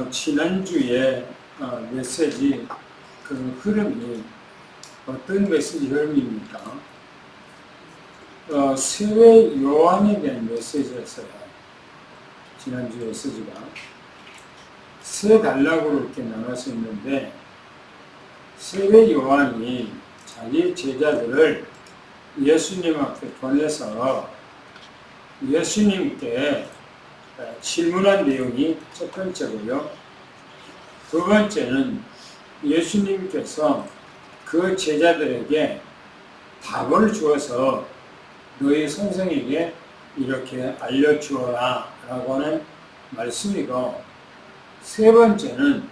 지난주에 메시지 그 흐름이 어떤 메시지 흐름입니까? 세례 요한에 대한 메시지였어요. 지난주 메시지가 세 단락으로 이렇게 나눠서 있는데, 세례 요한이 자기 제자들을 예수님 앞에 보내서 예수님께 질문한 내용이 첫 번째고요. 두 번째는 예수님께서 그 제자들에게 답을 주어서 너희 선생에게 이렇게 알려주어라 라고 하는 말씀이고, 세 번째는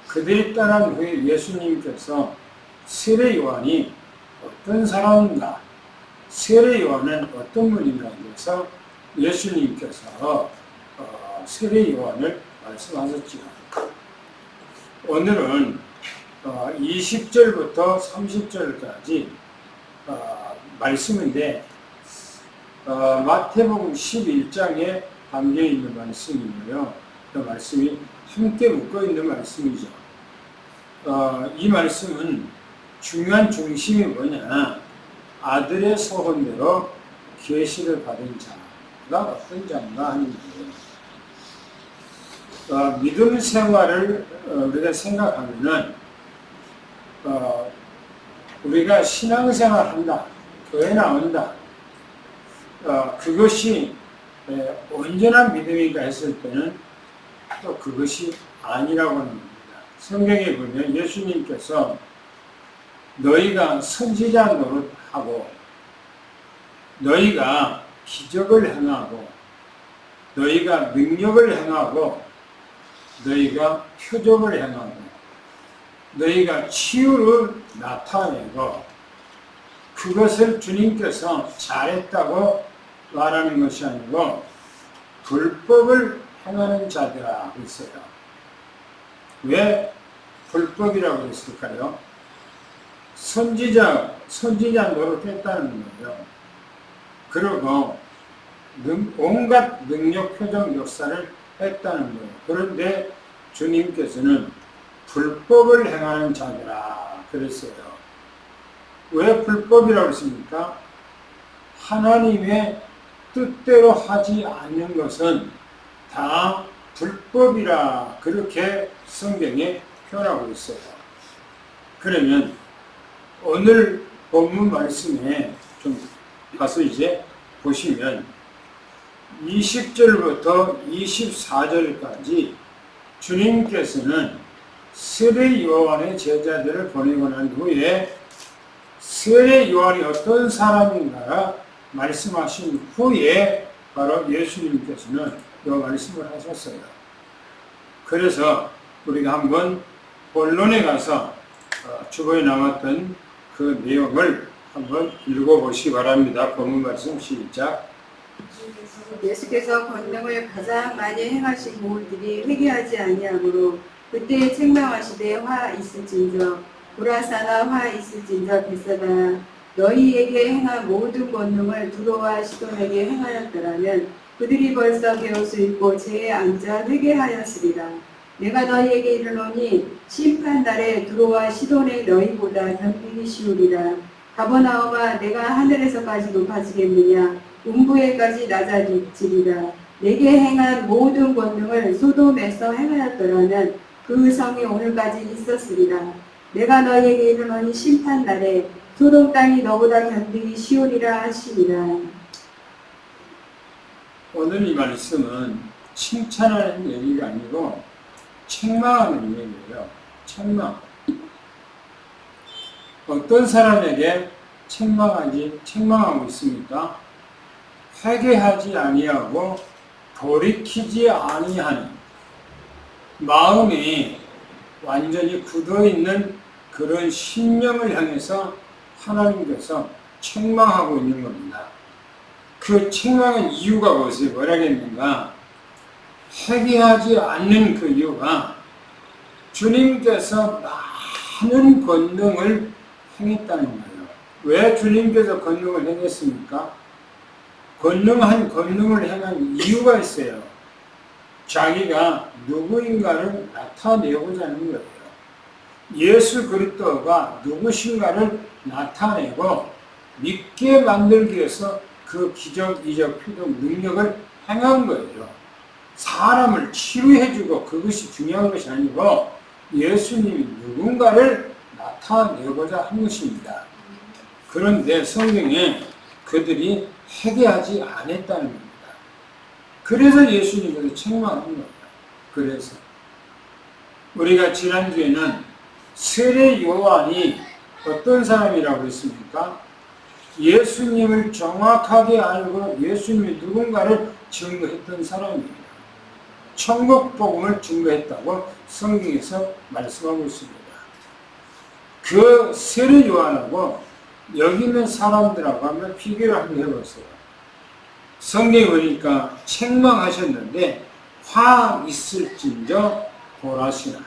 그들이 떠난 후에 예수님께서 세례 요한이 어떤 사람인가, 세례 요한은 어떤 분인가 해서 예수님께서 세례 요한을 말씀하셨지요. 오늘은 20절부터 30절까지 말씀인데, 마태복음 11장에 담겨있는 말씀이고요. 그 말씀이 함께 묶어있는 말씀이죠. 이 말씀은 중요한 중심이 뭐냐, 아들의 소원대로 계시를 받은 자가 어떤 자인가 하는 거예요. 믿음 생활을 우리가 생각하면은 우리가 신앙생활 한다, 교회 나온다, 그것이 온전한 믿음인가 했을 때는 또 그것이 아니라고 하는 겁니다. 성경에 보면 예수님께서 너희가 선지자 노릇하고, 너희가 기적을 행하고, 너희가 능력을 행하고, 너희가 표적을 행하고, 너희가 치유를 나타내고, 그것을 주님께서 잘했다고 말하는 것이 아니고 불법을 행하는 자들아 했어요. 왜 불법이라고 했을까요? 선지자 노릇했다는 거예요. 그리고 온갖 능력, 표적, 역사를 했다는 거예요. 그런데 주님께서는 불법을 행하는 자들아 그랬어요. 왜 불법이라고 했습니까? 하나님의 뜻대로 하지 않는 것은 다 불법이라 그렇게 성경에 표현하고 있어요. 그러면 오늘 본문 말씀에 좀 가서 이제 보시면 20절부터 24절까지 주님께서는 세례 요한의 제자들을 보내고 난 후에 세례 요한이 어떤 사람인가 말씀하신 후에 바로 예수님께서는 이 말씀을 하셨어요. 그래서 우리가 한번 본론에 가서 주보에 남았던 그 내용을 한번 읽어보시기 바랍니다. 본문 말씀 시작. 예수께서 권능을 가장 많이 행하신 모울들이 회개하지 아니하므로 그때 책망하시되 화 있을진저 고라사나 화 있을진저 벳사다 너희에게 행한 모든 권능을 두로와 시돈에게 행하였더라면 그들이 벌써 배울 수 있고 제에 앉아 회개하였으리라. 내가 너희에게 이르노니 심판날에 두로와 시돈의 너희보다 견디기 쉬우리라. 가버나움아 내가 하늘에서까지 높아지겠느냐 음부에까지 낮아지리라. 내게 행한 모든 권능을 소돔에서 행하였더라면 그 성이 오늘까지 있었으리라. 내가 너희에게 이르노니 심판날에 소돔 땅이 너보다 견디기 쉬우리라 하시니라. 오늘 이 말씀은 칭찬하는 얘기가 아니고 책망하는 얘기예요. 책망. 어떤 사람에게 책망하고 있습니까? 회개하지 아니하고 돌이키지 아니하는, 마음이 완전히 굳어있는 그런 심령을 향해서 하나님께서 책망하고 있는 겁니다. 그 책망의 이유가 무엇이 뭐라겠는가? 회개하지 않는 그 이유가 주님께서 많은 권능을 행했다는 거예요. 왜 주님께서 권능을 행했습니까? 권능을 행한 이유가 있어요. 자기가 누구인가를 나타내고자 하는 거예요. 예수 그리스도가 누구신가를 나타내고 믿게 만들기 위해서 그 기적, 이적, 표적, 능력을 행한 거예요. 사람을 치유해주고 그것이 중요한 것이 아니고 예수님이 누군가를 나타내고자 한 것입니다. 그런데 성경에 그들이 회개하지 않았다는 겁니다. 그래서 예수님께서 책망한 거예요. 그래서 우리가 지난주에는 세례 요한이 어떤 사람이라고 했습니까? 예수님을 정확하게 알고 예수님이 누군가를 증거했던 사람입니다. 천국 복음을 증거했다고 성경에서 말씀하고 있습니다. 그 세례 요한하고 여기 있는 사람들하고 한번 비교를 한번 해보세요. 성경에 보니까 책망하셨는데 화 있을진저 고라시나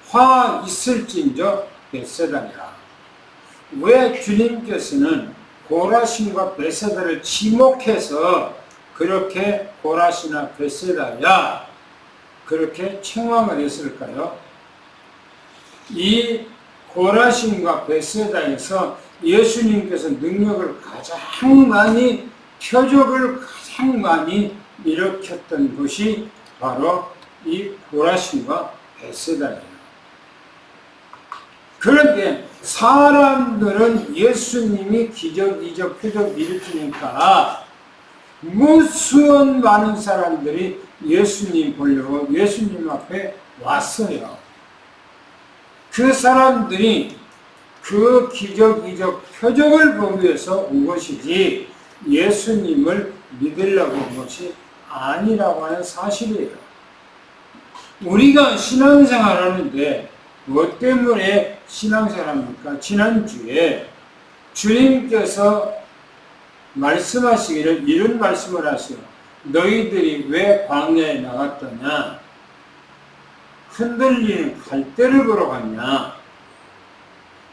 화 있을진저 벳세다니라. 왜 주님께서는 고라신과 벳세다를 지목해서 그렇게 고라시나 벳세다야 그렇게 책망을 했을까요? 이 고라신과 벳세다에서 예수님께서 능력을 가장 많이 표적을 가장 많이 일으켰던 곳이 바로 이 고라신과 벳세다예요. 그런데 사람들은 예수님이 기적, 이적, 표적 일으키니까 무수한 많은 사람들이 예수님 보려고 예수님 앞에 왔어요. 그 사람들이 그 기적, 이적, 표적을 보기 위해서 온 것이지 예수님을 믿으려고 온 것이 아니라고 하는 사실이에요. 우리가 신앙생활 하는데 뭐 때문에 신앙생활합니까? 지난주에 주님께서 말씀하시기를 이런 말씀을 하세요. 너희들이 왜 광야에 나갔더냐? 흔들리는 갈대를 보러 갔냐?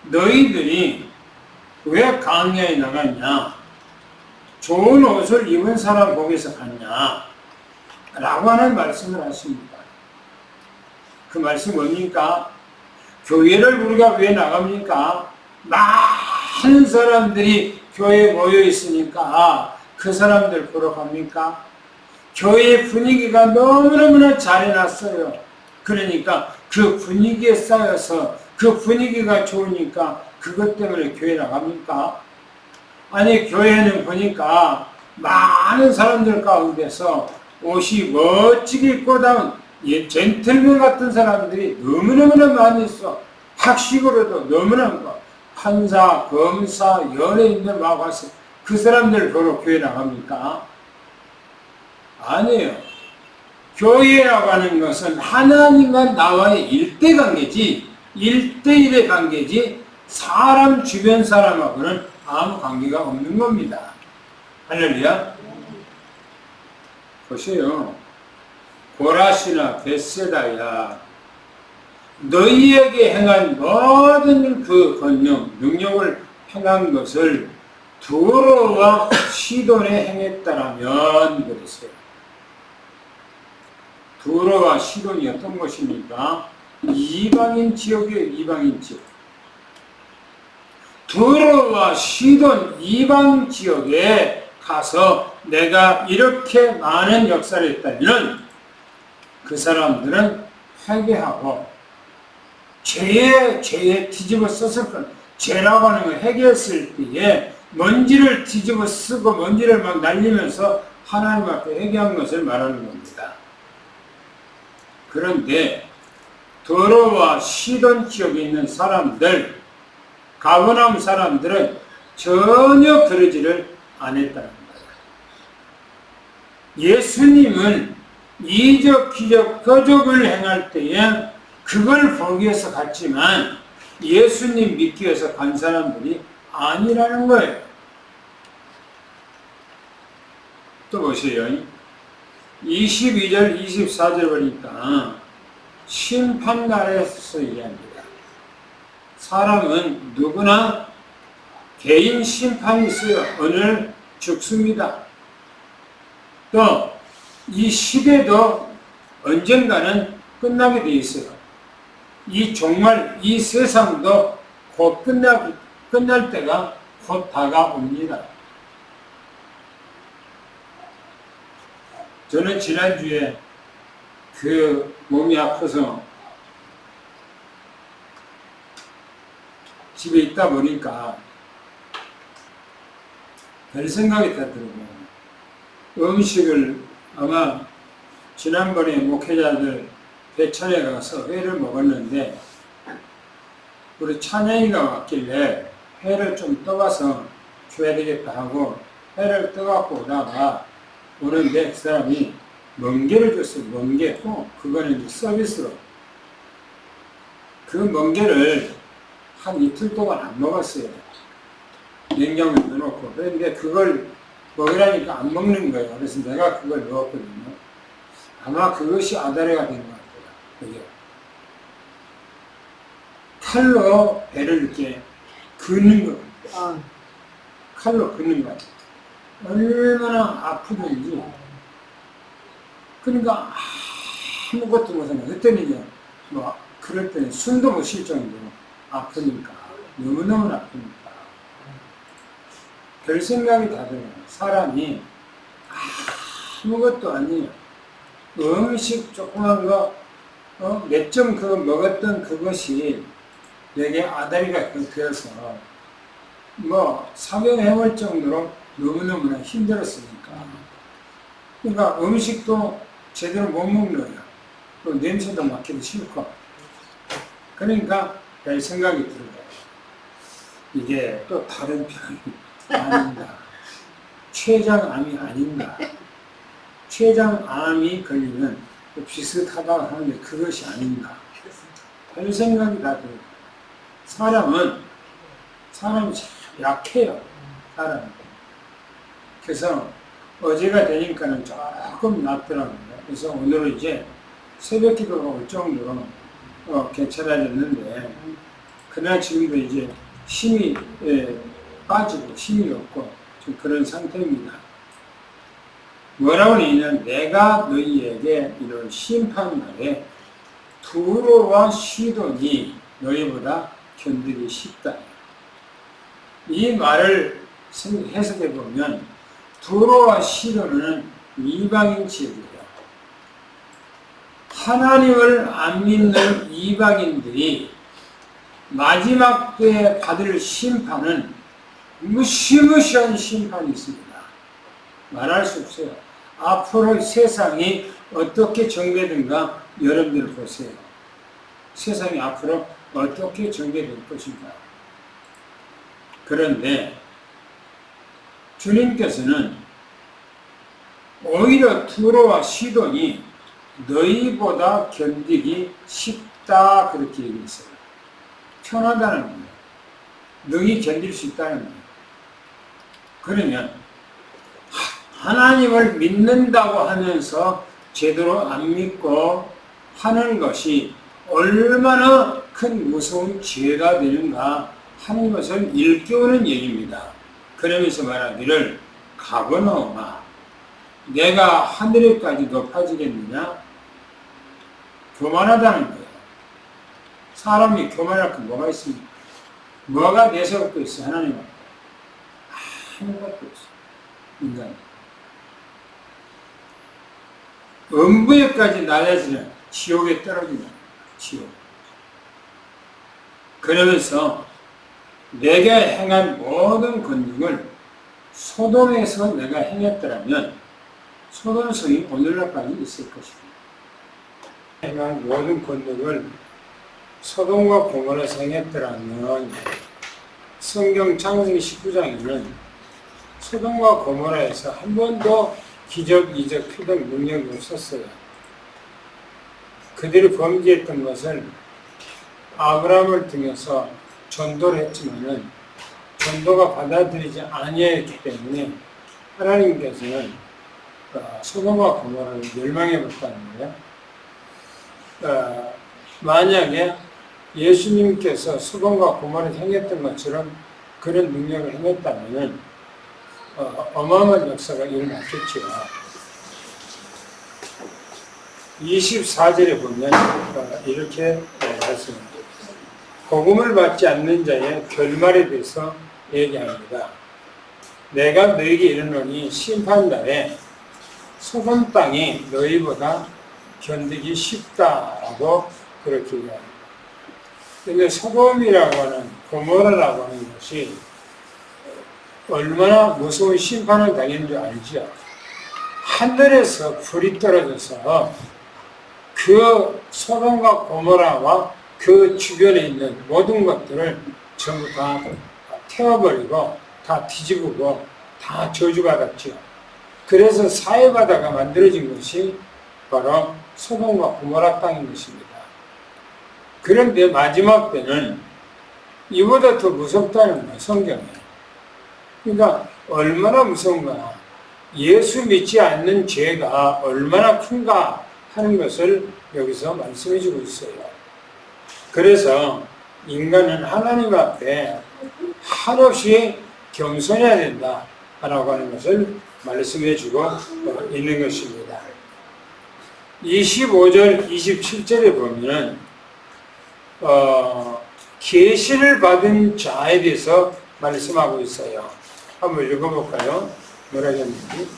너희들이 왜 광야에 나갔냐? 좋은 옷을 입은 사람 보기 위해서 갔냐? 라고 하는 말씀을 하십니다. 그 말씀 뭡니까? 교회를 우리가 왜 나갑니까? 많은 사람들이 교회에 모여 있으니까 그 사람들 보러 갑니까? 교회 분위기가 너무너무나 잘 해놨어요. 그러니까 그 분위기에 쌓여서 그 분위기가 좋으니까 그것 때문에 교회 나갑니까? 아니 교회는 보니까 많은 사람들 가운데서 옷이 멋지게 입고 다운 젠틀맨 같은 사람들이 너무너무나 많이 있어. 학식으로도 너무나 많고 판사, 검사, 연예인들 막 와서 그 사람들 보러 교회 나갑니까? 아니에요. 교회라고 하는 것은 하나님과 나와의 일대관계지 1대1의 관계지 사람 주변 사람하고는 아무 관계가 없는 겁니다. 할렐루야. 보세요. 고라시나 벳세다야 너희에게 행한 모든 그 권능, 능력을 행한 것을 두로와 시돈에 행했다라면 그랬어요. 두로와 시돈이 어떤 것입니까? 이방인 지역이에요. 이방인 지역. 두로와 시돈 이방 지역에 가서 내가 이렇게 많은 역사를 했다면 그 사람들은 회개하고 죄에 뒤집어 썼을 것. 죄라고 하는 걸 회개했을 때에 먼지를 뒤집어 쓰고 먼지를 막 날리면서 하나님 앞에 회개한 것을 말하는 겁니다. 그런데 도로와 시돈 지역에 있는 사람들, 가버나움 사람들은 전혀 그러지를 않았다는 거예요. 예수님은 이적, 기적, 표적을 행할 때에 그걸 보기 위해서 갔지만 예수님 믿기 위해서 간 사람들이 아니라는 거예요. 또 보세요. 22절, 24절 보니까 심판날에서 얘기합니다. 사람은 누구나 개인 심판이 있어요. 오늘 죽습니다. 또 이 시대도 언젠가는 끝나게 돼 있어요. 정말 이 세상도 곧 끝날 때가 곧 다가옵니다. 저는 지난주에 몸이 아파서 집에 있다 보니까 별 생각이 다 들고, 음식을 아마 지난번에 목회자들 배천에 가서 회를 먹었는데 우리 찬영이가 왔길래 회를 좀 떠가서 줘야 되겠다 하고 회를 떠갖고 오다가 오는데 그 사람이 멍게를 줬어요. 멍게. 그거는 이제 서비스로. 그 멍게를 한 이틀 동안 안 먹었어요. 냉장고에 넣어놓고. 그런데 그걸 먹으라니까 안 먹는 거예요. 그래서 내가 그걸 넣었거든요. 아마 그것이 아다레가 된 것 같아요. 그게. 칼로 배를 이렇게 긋는 거. 칼로 긋는 거. 얼마나 아프든지. 그러니까 아무것도 못하네. 그때는 그럴 때는 숨도 못 쉴 정도로 아프니까. 너무너무 아프니까. 별 생각이 다 들어요. 사람이 아무것도 아니에요. 음식 조그만 거, 몇 점 먹었던 그것이 내게 아다리가 되어서 사경해볼 정도로 너무너무나 힘들었으니까. 그러니까 음식도 제대로 못 먹는 거예요. 또 냄새도 맡기도 싫고. 그러니까 별 생각이 들어요. 이게 또 다른 병이 아닌가. 췌장암이 아닌가. 췌장암이 걸리면 비슷하다고 하는데 그것이 아닌가. 별 생각이 다 들어요. 사람이 참 약해요. 사람이. 그래서 어제가 되니까는 조금 낫더라고요. 그래서 오늘은 이제 새벽 기도가 올 정도로 괜찮아졌는데, 그러나 지금도 이제 힘이 빠지고 힘이 없고 좀 그런 상태입니다. 뭐라고 하냐면, 내가 너희에게 이런 심판날에 두로와 시돈이 너희보다 견디기 쉽다. 이 말을 해석해 보면, 두로와 시돈은 이방인 지역이에요. 하나님을 안 믿는 이방인들이 마지막 때에 받을 심판은 무시무시한 심판이 있습니다. 말할 수 없어요. 앞으로 세상이 어떻게 정배된가 여러분들 보세요. 세상이 앞으로 어떻게 정배될 것인가. 그런데 주님께서는 오히려 두로와 시돈이 너희보다 견디기 쉽다 그렇게 얘기했어요. 편하다는 거예요. 너희 견딜 수 있다는 거예요. 그러면 하나님을 믿는다고 하면서 제대로 안 믿고 하는 것이 얼마나 큰 무서운 죄가 되는가 하는 것을 일깨우는 얘기입니다. 그러면서 말하기를 가버나움아 내가 하늘에까지 높아지겠느냐? 교만하다는 거예요. 사람이 교만할 게 뭐가 있습니까? 뭐가 내세울 게 있어 하나님 앞에? 아무것도 없어. 인간. 음부에까지 날려지는 지옥에 떨어지는 지옥. 그러면서 내가 행한 모든 권능을 소돔에서 내가 행했더라면 소돔 성이 오늘날까지 있을 것입니다. 행한 모든 권능을 소돔과 고모라에서 행했더라면 성경 창세기 19장에는 소돔과 고모라에서 한 번도 기적, 이적, 표적, 능력이 없었어요. 그들이 범죄했던 것을 아브라함을 통해서 전도를 했지만은 전도가 받아들이지 아니했기 때문에 하나님께서는 소돔과 고모라를 멸망해 버렸다는 거예요. 만약에 예수님께서 소돔과 고모라를 행했던 것처럼 그런 능력을 행했다면은 어마어마한 역사가 일어났겠죠. 24절에 보면 이렇게 말씀합니다. 복음을 받지 않는 자의 결말에 대해서 얘기합니다. 내가 너에게 이르노니 심판날에 소돔 땅이 너희보다 견디기 쉽다라고 그렇게 얘기합니다. 그런데 소돔이라고 하는 고모라라고 하는 것이 얼마나 무서운 심판을 당했는 줄 알죠? 하늘에서 불이 떨어져서 그 소돔과 고모라와 그 주변에 있는 모든 것들을 전부 다 태워버리고 다 뒤집고 다 저주받았죠. 그래서 사해바다가 만들어진 것이 바로 소돔과 고모라 땅인 것입니다. 그런데 마지막 때는 이보다 더 무섭다는 거예요, 성경에. 그러니까 얼마나 무서운가, 예수 믿지 않는 죄가 얼마나 큰가 하는 것을 여기서 말씀해 주고 있어요. 그래서 인간은 하나님 앞에 한없이 겸손해야 된다라고 하는 것을 말씀해 주고 있는 것입니다. 25절, 27절에 보면 계시를 받은 자에 대해서 말씀하고 있어요. 한번 읽어볼까요? 뭐라 했는지.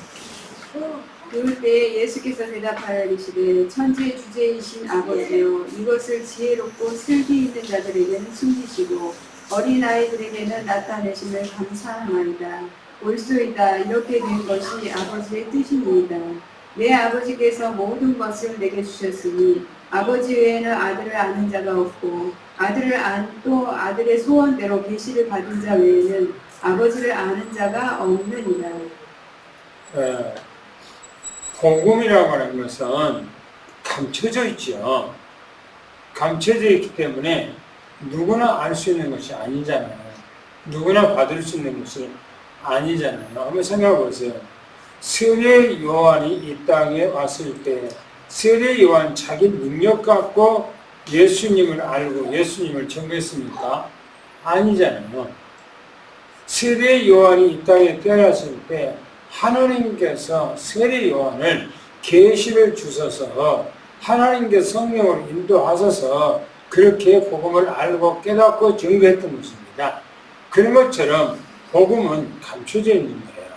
그럴 때 예수께서 대답하여 이르시되 천지의 주제이신 아버지여 이것을 지혜롭고 슬기 있는 자들에게는 숨기시고 어린 아이들에게는 나타내심을 감사하나이다. 올소이다. 이렇게 된 것이 아버지의 뜻입니다. 내 아버지께서 모든 것을 내게 주셨으니 아버지 외에는 아들을 아는 자가 없고 아들을 또 아들의 소원대로 계시를 받은 자 외에는 아버지를 아는 자가 없느니라. 복음이라고 하는 것은 감춰져 있죠. 감춰져 있기 때문에 누구나 알 수 있는 것이 아니잖아요. 누구나 받을 수 있는 것이 아니잖아요. 한번 생각해 보세요. 세례 요한이 이 땅에 왔을 때 세례 요한 자기 능력 갖고 예수님을 알고 예수님을 전했습니까? 아니잖아요. 세례 요한이 이 땅에 태어났을 때 하나님께서 세례 요한을 계시를 주셔서 하나님께서 성령을 인도하셔서 그렇게 복음을 알고 깨닫고 증거했던 것입니다. 그런 것처럼 복음은 감춰져 있는 거예요.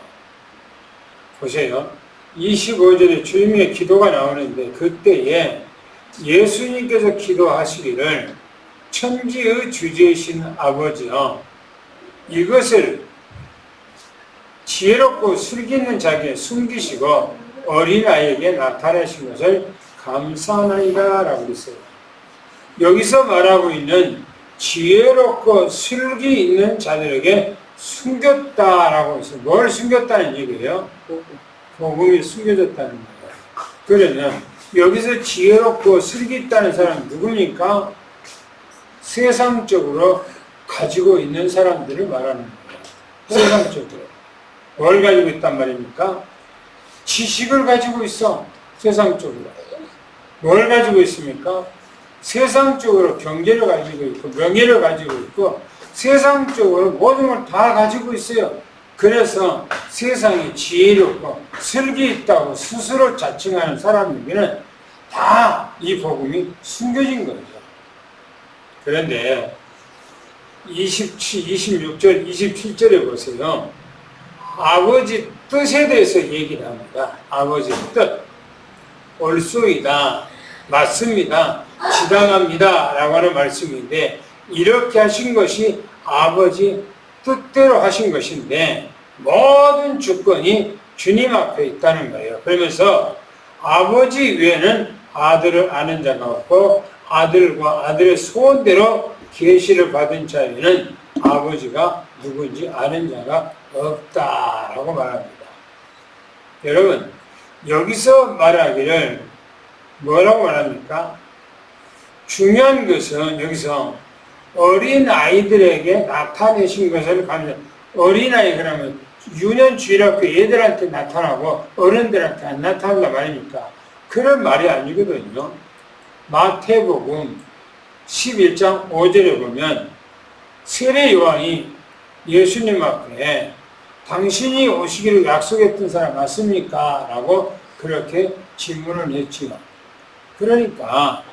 보세요. 25절에 주님의 기도가 나오는데 그때에 예수님께서 기도하시기를 천지의 주제이신 아버지여 이것을 지혜롭고 슬기 있는 자에게 숨기시고 어린아이에게 나타내신 것을 감사하나이다 라고 했어요. 여기서 말하고 있는 지혜롭고 슬기 있는 자들에게 숨겼다라고 했어요. 뭘 숨겼다는 얘기예요? 복음이 숨겨졌다는 거예요. 그러면 여기서 지혜롭고 슬기 있다는 사람은 누굽니까? 세상적으로 가지고 있는 사람들을 말하는 거예요. 세상적으로. 뭘 가지고 있단 말입니까? 지식을 가지고 있어. 세상적으로. 뭘 가지고 있습니까? 세상적으로 경제를 가지고 있고 명예를 가지고 있고 세상적으로 모든 걸 다 가지고 있어요. 그래서 세상이 지혜롭고 슬기 있다고 스스로 자칭하는 사람에게는 다 이 복음이 숨겨진 거죠. 그런데 26절, 27절에 보세요. 아버지 뜻에 대해서 얘기를 합니다. 아버지 뜻. 옳소이다. 맞습니다. 지당합니다. 라고 하는 말씀인데 이렇게 하신 것이 아버지 뜻대로 하신 것인데 모든 주권이 주님 앞에 있다는 거예요. 그러면서 아버지 외에는 아들을 아는 자가 없고 아들과 아들의 소원대로 계시를 받은 자에는 아버지가 누군지 아는 자가 없다라고 말합니다. 여러분 여기서 말하기를 뭐라고 말합니까? 중요한 것은 여기서 어린 아이들에게 나타내신 것을 감사. 어린 아이 그러면 유년주의라고 애들한테 나타나고 어른들한테 안 나타난단 말입니까? 그런 말이 아니거든요. 마태복음 11장 5절에 보면 세례 요한이 예수님 앞에 당신이 오시기를 약속했던 사람 맞습니까? 라고 그렇게 질문을 했지요. 그러니까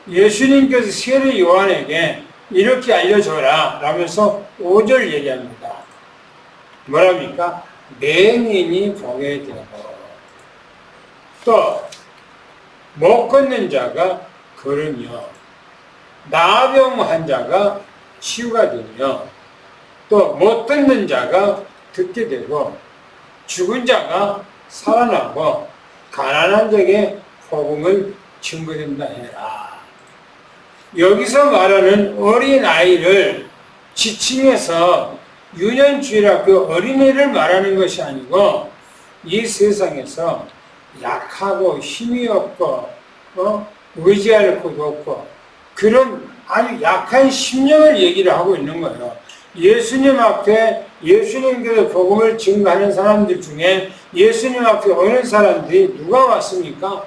예수님께서 세례 요한에게 이렇게 알려줘라 라면서 5절 얘기합니다. 뭐랍니까? 맹인이 보게 되고 또 못 걷는 자가 걸으며 나병 환자가 치유가 되며 또 못 듣는 자가 듣게 되고 죽은 자가 살아나고 가난한 자에게 복음을 증거된다 해라. 여기서 말하는 어린아이를 지칭해서 유년주의라 그 어린이를 말하는 것이 아니고 이 세상에서 약하고 힘이 없고 의지할 곳도 없고 그런 아주 약한 심령을 얘기를 하고 있는 거예요. 예수님 앞에 예수님께서 복음을 증거하는 사람들 중에 예수님 앞에 오는 사람들이 누가 왔습니까?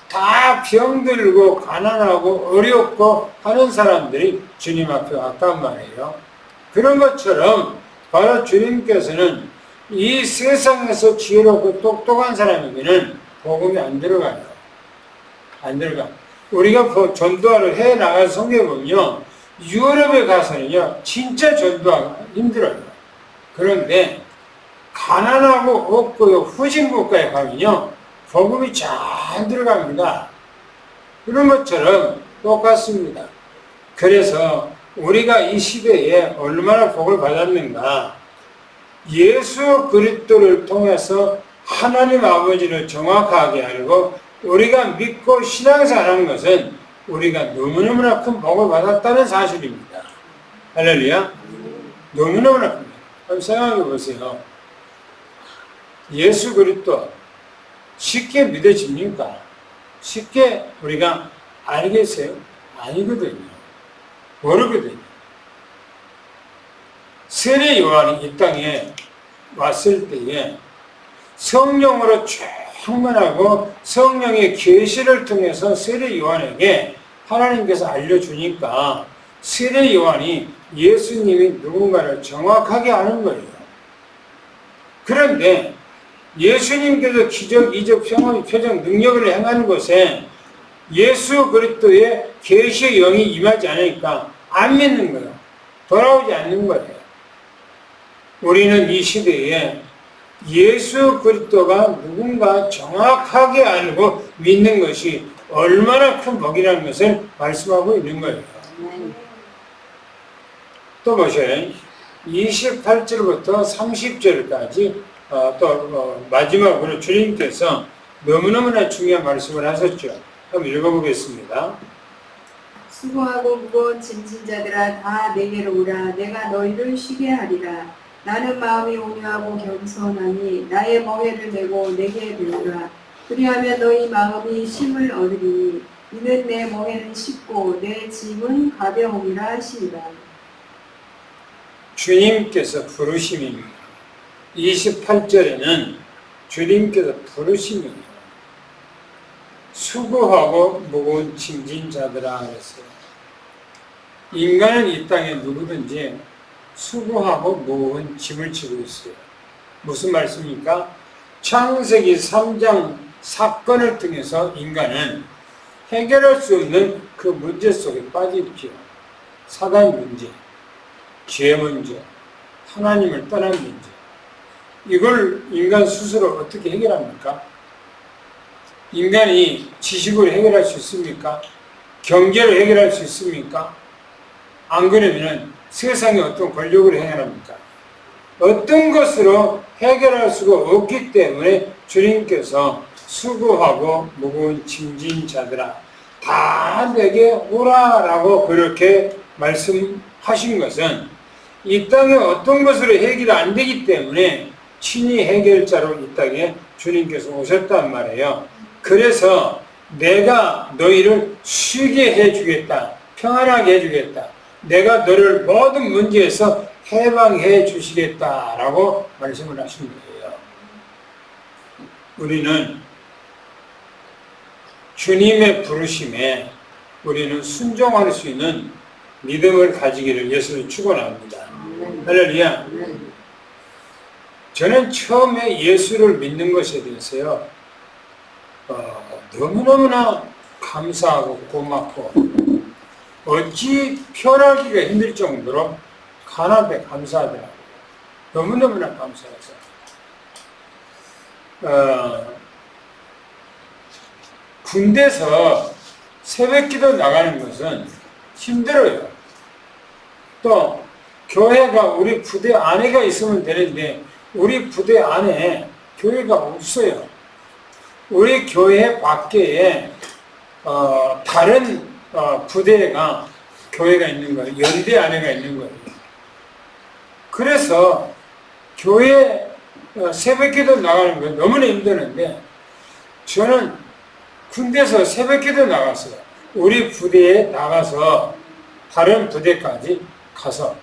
다 병들고 가난하고 어렵고 하는 사람들이 주님 앞에 왔단 말이에요. 그런 것처럼 바로 주님께서는 이 세상에서 지혜롭고 똑똑한 사람에게는 복음이 안 들어가요. 안 들어가. 우리가 전도하러 해 나가서 성경에 보면요, 유럽에 가서는요, 진짜 전도하기가 힘들어요. 그런데 가난하고 없고요, 후진국가에 가면요, 복음이 잘 들어갑니다. 그런 것처럼 똑같습니다. 그래서 우리가 이 시대에 얼마나 복을 받았는가, 예수 그리스도를 통해서 하나님 아버지를 정확하게 알고 우리가 믿고 신앙생활하는 것은 우리가 너무너무나 큰 복을 받았다는 사실입니다. 할렐루야. 너무너무나 큽니다. 한번 생각해 보세요. 예수 그리스도 쉽게 믿어집니까? 쉽게 우리가 알겠어요? 아니거든요. 모르거든요. 세례 요한이 이 땅에 왔을 때에 성령으로 충만하고 성령의 계시를 통해서 세례 요한에게 하나님께서 알려주니까 세례 요한이 예수님이 누군가를 정확하게 아는 거예요. 그런데 예수님께서 기적, 이적, 표적, 능력을 행하는 것에 예수 그리스도의 계시의 영이 임하지 않으니까 안 믿는 거예요. 돌아오지 않는 거예요. 우리는 이 시대에 예수 그리스도가 누군가 정확하게 알고 믿는 것이 얼마나 큰 복이라는 것을 말씀하고 있는 거예요. 또 보셔요. 28절부터 30절까지 또 마지막으로 주님께서 너무너무나 중요한 말씀을 하셨죠. 한번 읽어보겠습니다. 수고하고 무거운 짐진 자들아 다 내게로 오라. 내가 너희를 쉬게 하리라. 나는 마음이 온유하고 겸손하니 나의 멍에를 메고 내게 배우라. 그리하면 너희 마음이 쉼을 얻으리니 이는 내 멍에는 쉽고 내 짐은 가벼움이라 하시리라. 주님께서 부르심입니다. 28절에는 주님께서 부르심이에요. 수고하고 무거운 짐진 자들아 그랬어요. 인간은 이 땅에 누구든지 수고하고 무거운 짐을 지고 있어요. 무슨 말씀입니까? 창세기 3장 사건을 통해서 인간은 해결할 수 없는 그 문제 속에 빠집니다. 사단 문제, 죄 문제, 하나님을 떠난 문제. 이걸 인간 스스로 어떻게 해결합니까? 인간이 지식으로 해결할 수 있습니까? 경제로 해결할 수 있습니까? 안 그러면 세상의 어떤 권력으로 해결합니까? 어떤 것으로 해결할 수가 없기 때문에 주님께서 수고하고 무거운 짐진 자들아 다 내게 오라라고 그렇게 말씀하신 것은 이 땅에 어떤 것으로 해결이 안 되기 때문에 친히 해결자로 이 땅에 주님께서 오셨단 말이에요. 그래서 내가 너희를 쉬게 해주겠다. 평안하게 해주겠다. 내가 너를 모든 문제에서 해방해 주시겠다라고 말씀을 하신 거예요. 우리는 주님의 부르심에 우리는 순종할 수 있는 믿음을 가지기를 예수를 축원합니다. 할렐루야. 저는 처음에 예수를 믿는 것에 대해서요, 너무너무나 감사하고 고맙고 어찌 표현하기가 힘들 정도로 하나님 앞에 감사하더라고요. 너무너무나 감사해서 군대에서 새벽기도 나가는 것은 힘들어요. 또 교회가 우리 부대 안에가 있으면 되는데 우리 부대 안에 교회가 없어요. 우리 교회 밖에 다른 부대가 교회가 있는 거예요. 연대 안에가 있는 거예요. 그래서 교회 새벽기도 나가는 건 너무나 힘드는데 저는 군대에서 새벽기도 나갔어요. 우리 부대에 나가서 다른 부대까지 가서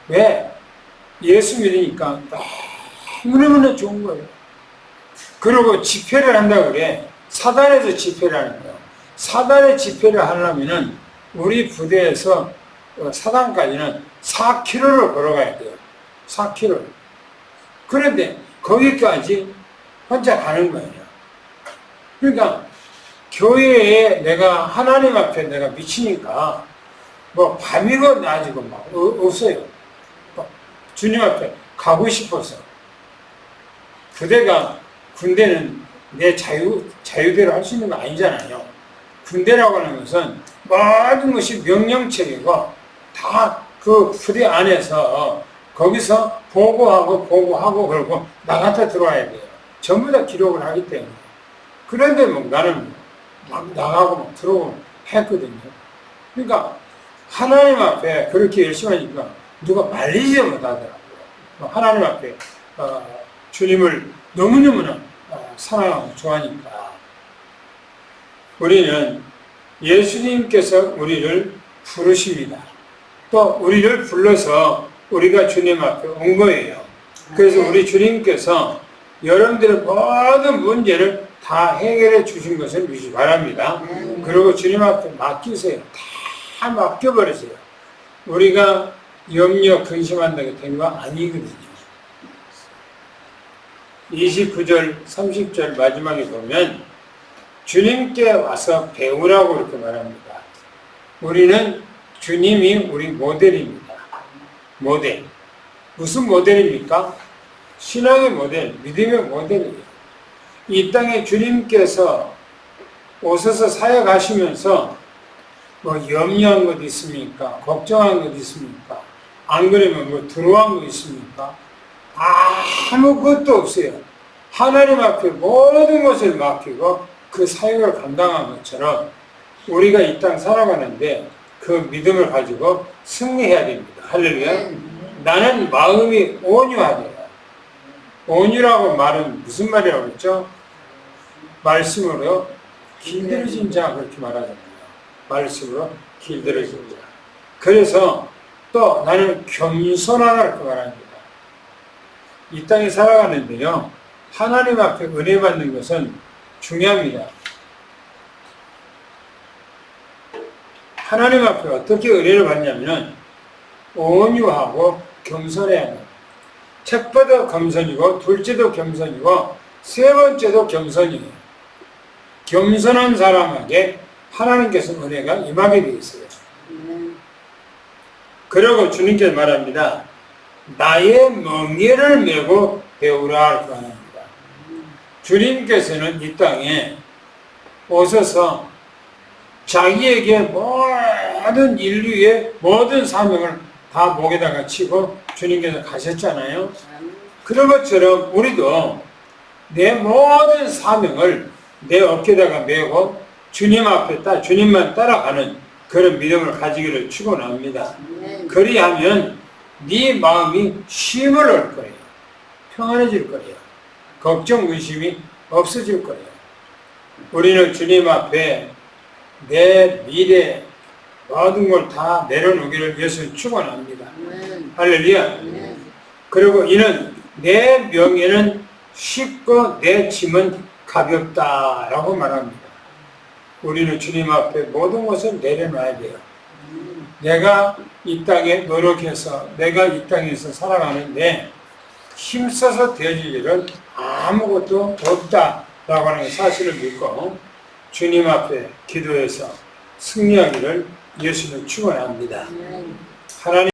왜? 예수 믿으니까 너무너무나 좋은 거예요. 그리고 집회를 한다고 그래. 사단에서 집회를 하는 거예요. 사단의 집회를 하려면은 우리 부대에서 사단까지는 4km를 걸어가야 돼요. 4km. 그런데 거기까지 혼자 가는 거예요. 그러니까 교회에 내가 하나님 앞에 내가 미치니까 뭐 밤이고 낮이고 막 없어요. 주님 앞에 가고 싶어서. 부대가 군대는 내 자유대로 할 수 있는 거 아니잖아요. 군대라고 하는 것은 모든 것이 명령체계고 다 그 부대 안에서 거기서 보고하고 그러고 나갔다 들어와야 돼요. 전부 다 기록을 하기 때문에. 그런데 뭐 나는 막 나가고 막 들어오고 했거든요. 그러니까 하나님 앞에 그렇게 열심히 하니까 누가 말리지 못하더라고요. 하나님 앞에 주님을 너무너무나 사랑하고 좋아하니까 우리는 예수님께서 우리를 부르십니다. 또 우리를 불러서 우리가 주님 앞에 온 거예요. 그래서 우리 주님께서 여러분들의 모든 문제를 다 해결해 주신 것을 믿기 바랍니다. 그리고 주님 앞에 맡기세요. 다 맡겨버리세요. 우리가 염려 근심한다고 된 거 아니거든요. 29절 30절 마지막에 보면 주님께 와서 배우라고 이렇게 말합니다. 우리는 주님이 우리 모델입니다. 모델. 무슨 모델입니까? 신앙의 모델, 믿음의 모델이에요. 이 땅에 주님께서 오셔서 사역하시면서 뭐 염려한 것 있습니까? 걱정한 것 있습니까? 안 그러면 뭐 두려워한 것 있습니까? 아무것도 없어요. 하나님 앞에 모든 것을 맡기고 그 사역을 감당한 것처럼 우리가 이 땅 살아가는데 그 믿음을 가지고 승리해야 됩니다. 할렐루야. 나는 마음이 온유하대요. 온유라고 말은 무슨 말이라고 했죠? 말씀으로 길들여진 자 그렇게 말하잖아요. 말씀으로 길들여진 자. 그래서 또 나는 겸손하다 이렇게 말합니다. 이 땅에 살아가는데요. 하나님 앞에 은혜 받는 것은 중요합니다. 하나님 앞에 어떻게 은혜를 받냐면 온유하고 겸손해야 합니다. 첫째도 겸손이고 둘째도 겸손이고 세 번째도 겸손이에요. 겸손한 사람에게 하나님께서 은혜가 임하게 되어 있어요. 그리고 주님께서 말합니다. 나의 멍에를 메고 배우라 이렇게 말합니다. 주님께서는 이 땅에 오셔서 자기에게 모든 인류의 모든 사명을 다 목에다가 치고 주님께서 가셨잖아요. 그런 것처럼 우리도 내 모든 사명을 내 어깨에다가 메고 주님 앞에 주님만 따라가는 그런 믿음을 가지기를 축원합니다. 그리하면 네 마음이 쉼을 얻을 거예요. 평안해질 거예요. 걱정, 의심이 없어질 거예요. 우리는 주님 앞에 내 미래 모든 걸 다 내려놓기를 예수 축원합니다. 할렐루야. 그리고 이는 내 명예는 쉽고 내 짐은 가볍다라고 말합니다. 우리는 주님 앞에 모든 것을 내려놔야 돼요. 내가 이 땅에 노력해서 내가 이 땅에서 살아가는데 힘써서 되어질 일은 아무것도 없다라고 하는 사실을 믿고 주님 앞에 기도해서 승리하기를 예수는 축원합니다. 하나님